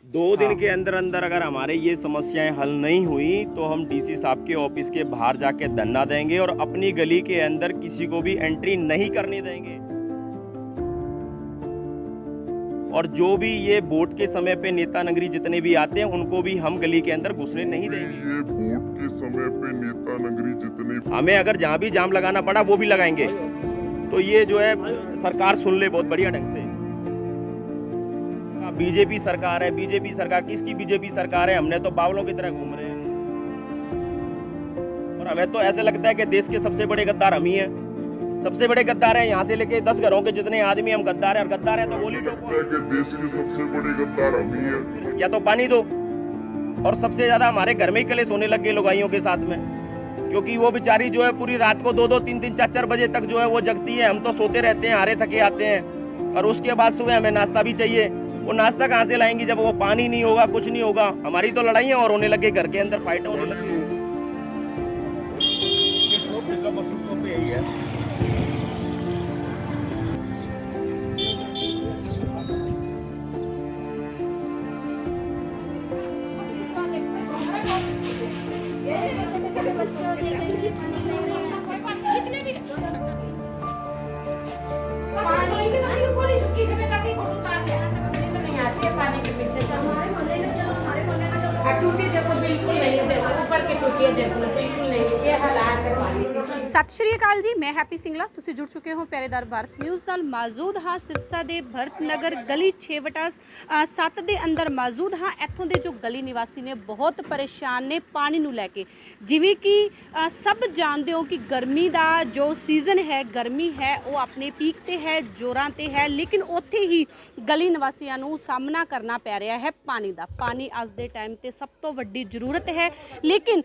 2 दिन के अंदर अंदर अगर हमारे ये समस्याएं हल नहीं हुई तो हम डीसी साहब के ऑफिस के बाहर जाके धरना देंगे और अपनी गली के अंदर किसी को भी एंट्री नहीं करने देंगे। और जो भी ये वोट के समय पे नेता नगरी जितने भी आते हैं उनको भी हम गली के अंदर घुसने नहीं देंगे। ये वोट के समय पे नेता नगरी जितने हमें अगर जहाँ भी जाम लगाना पड़ा वो भी लगाएंगे। तो ये जो है सरकार सुन ले बहुत बढ़िया ढंग से। बीजेपी सरकार है, बीजेपी सरकार किसकी बीजेपी सरकार है? हमने तो बावलों की तरह घूम रहे हैं और हमें तो ऐसे लगता है कि देश के सबसे बड़े गद्दार हम ही हैं। सबसे बड़े गद्दार हैं, यहाँ से लेके 10 घरों के जितने आदमी हम गद्दार हैं। और गद्दार हैं तो गोली ठोको। देश के सबसे बड़े गद्दार हम ही हैं। या तो पानी दो। और सबसे ज्यादा हमारे घर में ही कलेश होने लग गए लुगाइयों के साथ में, क्योंकि वो बेचारी जो है पूरी रात को 2-2, 3-3, 4-4 बजे तक जो है वो जगती है। हम तो सोते रहते हैं, हारे थके आते हैं। और उसके बाद सुबह हमें नाश्ता भी चाहिए। वो नाश्ता कहाँ से लाएंगी जब वो पानी नहीं होगा, कुछ नहीं होगा। हमारी तो लड़ाइयाँ और होने लगे, घर के अंदर फाइट होने लगी। यही है। छोटे बच्चे और ये पानी ले रहे हैं। पूरी सुक्की से बेटा की फोटो उतार के नहीं आती है पानी के पीछे। हमारे मोहल्ले में चलो, हमारे मोहल्ले में चलो। टूटी देखो बिल्कुल नहीं है, देखो ऊपर की टूटी है, देखो बिल्कुल नहीं है। ये हालात है पानी के। सत श्री अकाल जी, मैं हैप्पी सिंगला। तुसी जुड़ चुके हो पहरेदार भारत न्यूज़ नाल। मौजूद हाँ सिरसा दे भरत नगर गली 6/7 ਦੇ ਅੰਦਰ मौजूद हाँ। ਇੱਥੋਂ ਦੇ जो गली निवासी ने बहुत परेशान ने पानी ਨੂੰ ਲੈ ਕੇ। ਜਿਵੇਂ कि सब जानते हो कि गर्मी ਦਾ जो सीजन है, गर्मी है वो अपने पीक ਤੇ है, जोरां ਤੇ है, लेकिन ਉੱਥੇ ही गली निवासियों ਨੂੰ सामना करना पै ਰਿਹਾ है पानी ਦਾ। पानी ਅੱਜ ਦੇ टाइम ਤੇ सब तो ਵੱਡੀ ਜ਼ਰੂरत है, लेकिन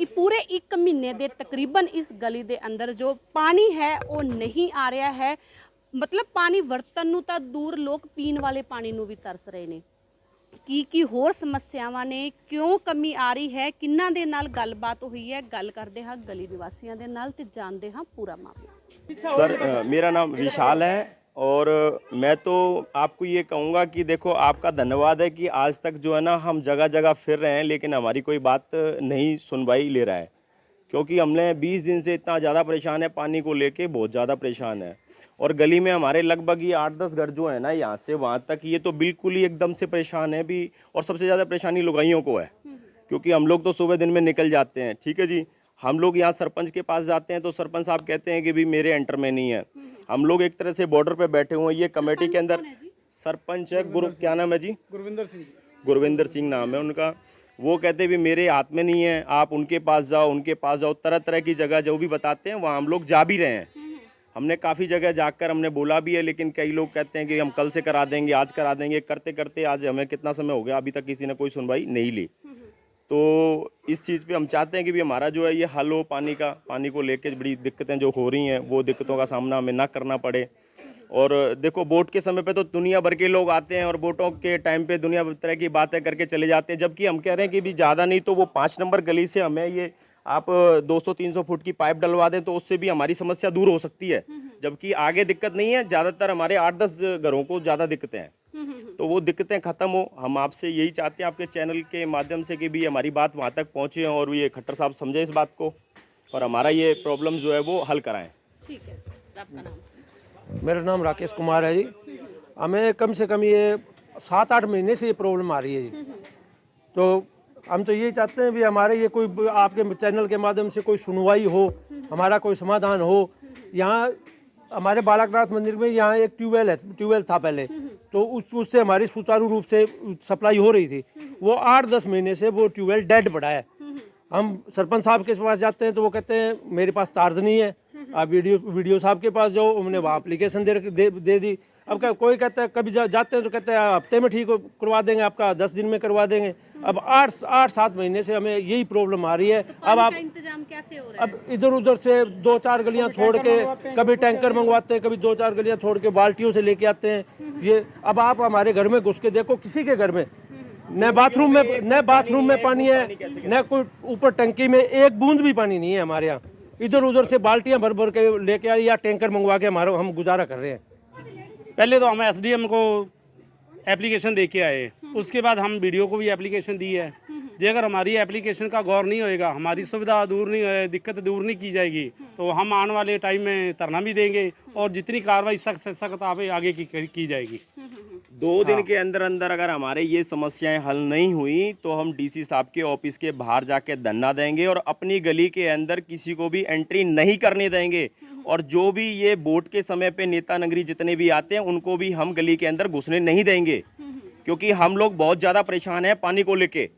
पूरे 1 महीने ਦੇ तकरीबन इस गली ਦੇ अंदर जो पानी है वो नहीं आ रहा है। मतलब पानी ਵਰਤਣ ਨੂੰ ਤਾਂ दूर लोग पीण वाले पानी ਨੂੰ भी तरस रहे ਨੇ। ਕੀ ਹੋਰ ਸਮੱਸਿਆਵਾਂ ਨੇ, ਕਿਉਂ ਕਮੀ ਆ ਰਹੀ ਹੈ, ਕਿੰਨਾਂ ਦੇ ਨਾਲ ਗੱਲਬਾਤ ਹੋਈ ਹੈ, ਗੱਲ ਕਰਦੇ ਹਾਂ ਗਲੀ ਨਿਵਾਸੀਆਂ ਦੇ ਨਾਲ ਤੇ ਜਾਣਦੇ ਹਾਂ ਪੂਰਾ ਮਾਮਲਾ। सर मेरा नाम विशाल है और मैं तो आपको ये कहूँगा कि देखो आपका धन्यवाद है कि आज तक जो है ना हम जगह जगह फिर रहे हैं, लेकिन हमारी कोई बात नहीं सुनवाई ले रहा है। क्योंकि हमने 20 दिन से इतना ज़्यादा परेशान है, पानी को लेके बहुत ज़्यादा परेशान है। और गली में हमारे लगभग ये 8-10 घर जो है ना यहाँ से वहाँ तक, ये तो बिल्कुल ही एकदम से परेशान है भी। और सबसे ज़्यादा परेशानी लुगाइयों को है, क्योंकि हम लोग तो सुबह दिन में निकल जाते हैं, ठीक है जी। हम लोग यहाँ सरपंच के पास जाते हैं तो सरपंच साहब कहते हैं कि भी मेरे एंटर में नहीं है। हम लोग एक तरह से बॉर्डर पे बैठे हुए हैं। ये कमेटी के अंदर सरपंच है, क्या नाम है जी? गुरविंदर सिंह नाम है उनका। वो कहते भी मेरे हाथ में नहीं है, आप उनके पास जाओ, उनके पास जाओ। तरह तरह की जगह जो भी बताते हैं वहाँ हम लोग जा भी रहे हैं। हमने काफ़ी जगह जाकर हमने बोला भी है, लेकिन कई लोग कहते हैं कि हम कल से करा देंगे, आज करा देंगे। करते करते आज हमें कितना समय हो गया, अभी तक किसी ने कोई सुनवाई नहीं ली। तो इस चीज़ पे हम चाहते हैं कि भी हमारा जो है ये हल हो पानी का। पानी को लेके बड़ी दिक्कतें जो हो रही हैं वो दिक्कतों का सामना हमें ना करना पड़े। और देखो वोट के समय पे तो दुनिया भर के लोग आते हैं और वोटों के टाइम पे दुनिया भर तरह की बातें करके चले जाते हैं। जबकि हम कह रहे हैं कि भी ज़्यादा नहीं तो वो 5 नंबर गली से हमें ये आप 200-300 फुट की पाइप डलवा दें तो उससे भी हमारी समस्या दूर हो सकती है। जबकि आगे दिक्कत नहीं है, ज़्यादातर हमारे 8-10 घरों को ज़्यादा दिक्कतें हैं। तो वो दिक्कतें ख़त्म हो, हम आपसे यही चाहते हैं आपके चैनल के माध्यम से कि भी हमारी बात वहाँ तक पहुँचे और ये खट्टर साहब समझें इस बात को और हमारा ये प्रॉब्लम जो है वो हल कराएं। ठीक है, आपका नाम? मेरा नाम राकेश कुमार है जी। हमें कम से कम ये 7-8 महीने से ये प्रॉब्लम आ रही है जी। तो हम तो यही चाहते हैं भी हमारे ये कोई आपके चैनल के माध्यम से कोई सुनवाई हो, हमारा कोई समाधान हो। यहाँ हमारे बालाकनाथ मंदिर में यहाँ एक ट्यूबवेल था पहले, तो उससे हमारी सुचारू रूप से सप्लाई हो रही थी। वो 8-10 महीने से वो ट्यूबवेल डेड पड़ा है। हम सरपंच साहब के पास जाते हैं तो वो कहते हैं मेरे पास चार्ज नहीं है, आप वीडियो साहब के पास जाओ, उन्होंने वहाँ एप्लीकेशन दे दी। अब कोई कहता है, कभी जाते हैं तो कहते हैं हफ्ते में ठीक करवा देंगे, आपका 10 दिन में करवा देंगे। अब 8-7 महीने से हमें यही प्रॉब्लम आ रही है। अब आप इंतजाम कैसे हो रहा है? अब इधर उधर से 2-4 गलियां छोड़ के कभी टैंकर मंगवाते हैं, कभी 2-4 गलियां छोड़ के बाल्टियों से लेके आते हैं ये। अब आप हमारे घर में घुस के देखो, किसी के घर में न बाथरूम में पानी है, न कोई ऊपर टंकी में एक बूंद भी पानी नहीं है हमारे यहाँ। इधर उधर से बाल्टियां भर भर के लेके आए या टैंकर मंगवा के हम गुजारा कर रहे हैं। पहले तो हम एसडीएम को एप्लीकेशन दे के आए, उसके बाद हम वीडियो को भी एप्लीकेशन दी है। जी अगर हमारी एप्लीकेशन का गौर नहीं होएगा, हमारी सुविधा दूर नहीं होए, दिक्कत दूर नहीं की जाएगी, तो हम आने वाले टाइम में धरना भी देंगे और जितनी कार्रवाई सख्त से सख्त आगे की जाएगी। 2 दिन के अंदर अंदर अगर हमारे ये समस्याएं हल नहीं हुई तो हम डीसी साहब के ऑफिस के बाहर जाके धरना देंगे और अपनी गली के अंदर किसी को भी एंट्री नहीं करने देंगे। और जो भी ये वोट के समय पे नेता नगरी जितने भी आते हैं उनको भी हम गली के अंदर घुसने नहीं देंगे, क्योंकि हम लोग बहुत ज़्यादा परेशान हैं पानी को लेके।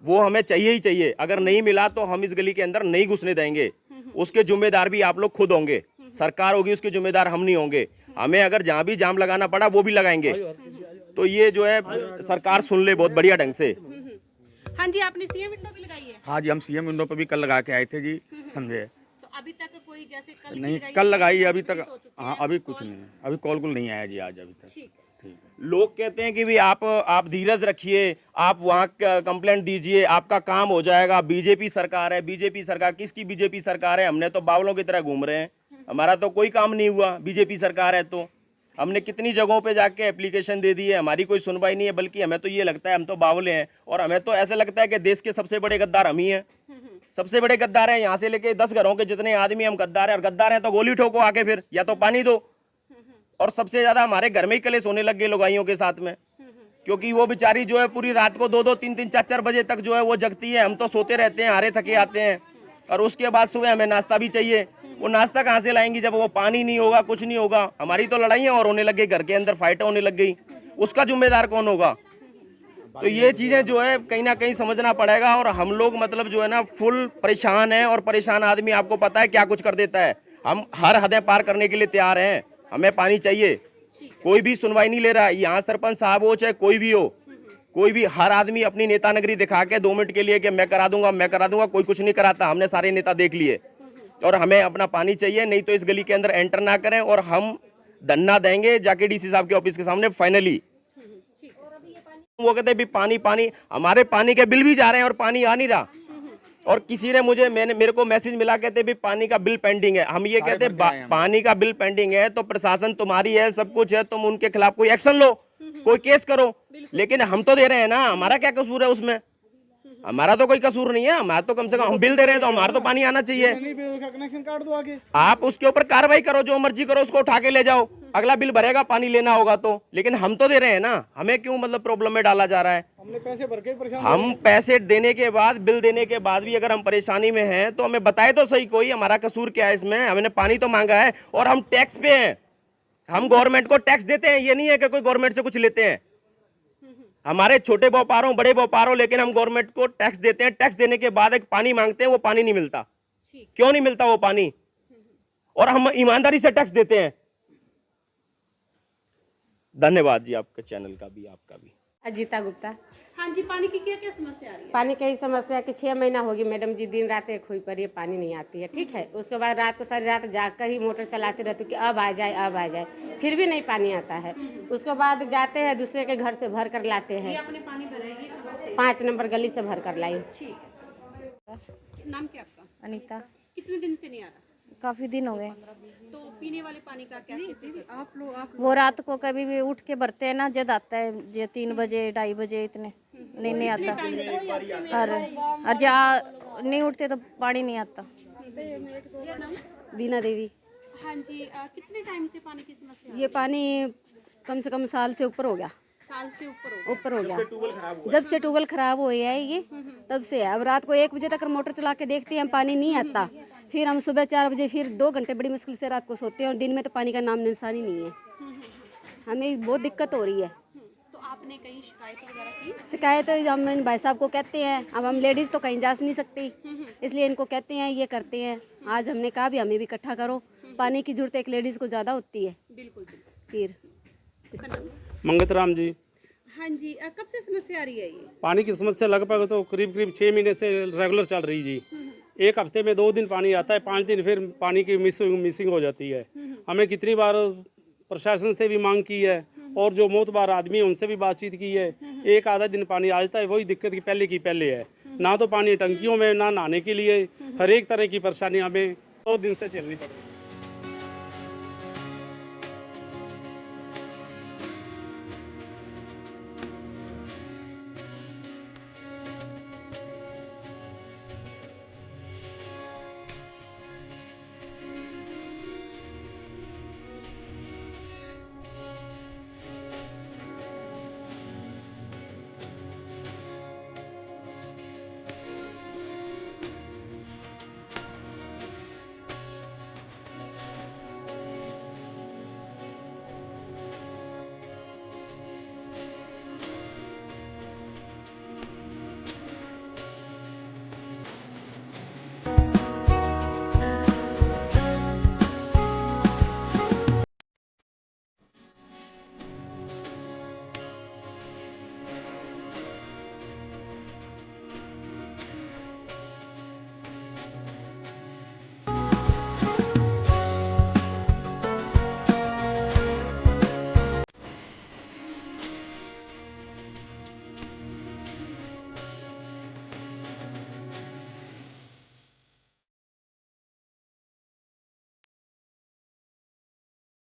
वो हमें चाहिए ही चाहिए, अगर नहीं मिला तो हम इस गली के अंदर नहीं घुसने देंगे। उसके जिम्मेदार भी आप लोग खुद होंगे, सरकार होगी उसके जिम्मेदार हम नहीं होंगे। हमें अगर जहाँ भी जाम लगाना पड़ा वो भी लगाएंगे। तो ये जो है सरकार सुन ले बहुत बढ़िया ढंग से। हाँ जी, आपने सीएम विंडो भी लगाई है? हाँ जी, हम सीएम विंडो पर भी कल लगा के आए थे जी, समझे। तो अभी तक कोई जैसे कल नहीं, कल लगाई है, अभी तक हाँ अभी कुछ नहीं है, अभी कॉल नहीं आया जी आज अभी तक। ठीक है। लोग कहते हैं कि भी आप धीरज रखिए, आप वहाँ कंप्लेंट दीजिए, आपका काम हो जाएगा। बीजेपी सरकार है, बीजेपी सरकार, किसकी बीजेपी सरकार है? हमने तो बावलों की तरह घूम रहे हैं, हमारा तो कोई काम नहीं हुआ। बीजेपी सरकार है तो हमने कितनी जगहों पे जाके एप्लीकेशन दे दी है, हमारी कोई सुनवाई नहीं है। बल्कि हमें तो ये लगता है हम तो बावले हैं, और हमें तो ऐसा लगता है कि देश के सबसे बड़े गद्दार हम ही हैं। सबसे बड़े गद्दार हैं, यहाँ से लेके 10 घरों के जितने आदमी हम गद्दार हैं। और गद्दार हैं तो गोली ठोको आके, फिर या तो पानी दो। और सबसे ज्यादा हमारे घर में ही कलेश होने लग गए लुगाइयों के साथ में, क्योंकि वो बेचारी जो है पूरी रात को 2-2, 3-3, 4-4 बजे तक जो है वो जगती है। हम तो सोते रहते हैं, हारे थके आते हैं। और उसके बाद सुबह हमें नाश्ता भी चाहिए। वो नाश्ता कहाँ से लाएंगी जब वो पानी नहीं होगा, कुछ नहीं होगा? हमारी तो लड़ाइयाँ और होने लग गई, घर के अंदर फाइटें होने लग गई। उसका जिम्मेदार कौन होगा? तो ये चीज़ें जो है कहीं ना कहीं समझना पड़ेगा। और हम लोग मतलब जो है ना फुल परेशान हैं, और परेशान आदमी आपको पता है क्या कुछ कर देता है। हम हर हदें पार करने के लिए तैयार हैं, हमें पानी चाहिए। कोई भी सुनवाई नहीं ले रहा, यहाँ सरपंच साहब हो चाहे कोई भी हो, कोई भी, हर आदमी अपनी नेता नगरी दिखा के 2 मिनट के लिए कि मैं करा दूंगा, कोई कुछ नहीं कराता। हमने सारे नेता देख लिए, और हमें अपना पानी चाहिए। नहीं तो इस गली के अंदर एंटर ना करें, और हम धरना देंगे जाके डीसी साहब के ऑफिस के सामने फाइनली। वो कहते हैं भी पानी पानी, हमारे पानी के बिल भी जा रहे हैं और पानी आ नहीं रहा। और किसी ने मेरे को मैसेज मिला, कहते भी पानी का बिल पेंडिंग है। हम ये कहते हैं पानी का बिल पेंडिंग है तो प्रशासन तुम्हारी है, सब कुछ है, तुम उनके खिलाफ कोई एक्शन लो, कोई केस करो। लेकिन हम तो दे रहे हैं ना, हमारा क्या कसूर है उसमें? हमारा तो कोई कसूर नहीं है। हमारा तो कम से कम हम बिल दे रहे हैं तो हमारा तो पानी आना चाहिए। कनेक्शन काट दो आगे। आप उसके ऊपर कार्रवाई करो, जो मर्जी करो, उसको उठा के ले जाओ, अगला बिल भरेगा पानी लेना होगा तो। लेकिन हम तो दे रहे हैं ना, हमें क्यों मतलब प्रॉब्लम में डाला जा रहा है? हमने पैसे भर के परेशान, हम पैसे देने के बाद, बिल देने के बाद भी अगर हम परेशानी में हैं तो हमें बताए तो सही कोई, हमारा कसूर क्या है इसमें? हमने पानी तो मांगा है और हम टैक्स पे हैं, हम गवर्नमेंट को टैक्स देते हैं। ये नहीं है कि कोई गवर्नमेंट से कुछ लेते हैं। हमारे छोटे व्यापारों, बड़े व्यापारों, लेकिन हम गवर्नमेंट को टैक्स देते हैं। टैक्स देने के बाद एक पानी मांगते हैं, वो पानी नहीं मिलता। क्यों नहीं मिलता वो पानी? और हम ईमानदारी से टैक्स देते हैं। धन्यवाद जी, आपके चैनल का भी, आपका भी। अजीता गुप्ता। हाँ जी, पानी की क्या क्या समस्या आ रही है? पानी की समस्या कि 6 महीना होगी मैडम जी, दिन रात एक हुई पर ये पानी नहीं आती है। ठीक है, उसके बाद रात को सारी रात जाग कर ही मोटर चलाते रहते कि अब आ जाए, अब आ जाए, फिर भी नहीं पानी आता है। उसके बाद जाते हैं दूसरे के घर से भर कर लाते हैं। आपने पानी भराएगी कहाँ से? 5 नंबर गली से भर कर लाई। ठीक है। नाम क्या आपका? अनीता। कितने दिन से नहीं आ रहा? काफ़ी दिन हो गए। तो पीने वाले पानी का क्या स्थिति? आप लोग वो रात को कभी भी उठ के भरते हैं ना, जब आता है जो 3 बजे 2:30 बजे, इतने नहीं आता। और जहाँ नहीं उठते तो पानी नहीं आता। बीना देवी। हाँ जी, कितने टाइम से पानी की समस्या? ये पानी कम से कम साल से ऊपर हो गया। साल से ऊपर हो गया। जब से ट्यूबवेल खराब हो गया है ये, तब से है। अब रात को 1 बजे तक मोटर चला के देखते हैं, पानी नहीं आता। फिर हम सुबह 4 बजे फिर 2 घंटे बड़ी मुश्किल से रात को सोते हैं, और दिन में तो पानी का नाम निशान ही नहीं है। हमें बहुत दिक्कत हो रही है। तो आपने कहीं शिकायत वगैरह की? शिकायत हम भाई साहब को कहते हैं, अब हम लेडीज़ तो कहीं जा नहीं सकती, इसलिए इनको कहते हैं, ये करते हैं। आज हमने कहा भी हमें भी इकट्ठा करो, पानी की जरूरत एक लेडीज़ को ज़्यादा होती है। बिल्कुल। फिर मंगत राम जी। हाँ जी, कब से समस्या आ रही है ये? पानी की समस्या लगभग तो करीब 6 महीने से रेगुलर चल रही जी। एक हफ्ते में 2 दिन पानी आता है, 5 दिन फिर पानी की मिसिंग हो जाती है। हमें कितनी बार प्रशासन से भी मांग की है, और जो मोतबार आदमी है उनसे भी बातचीत की है। एक आधा दिन पानी आ जाता है, वही दिक्कत की पहले है। ना तो पानी टंकियों में, ना नहाने के लिए, हर एक तरह की परेशानी हमें 2 दिन से चलनी पड़ रही है।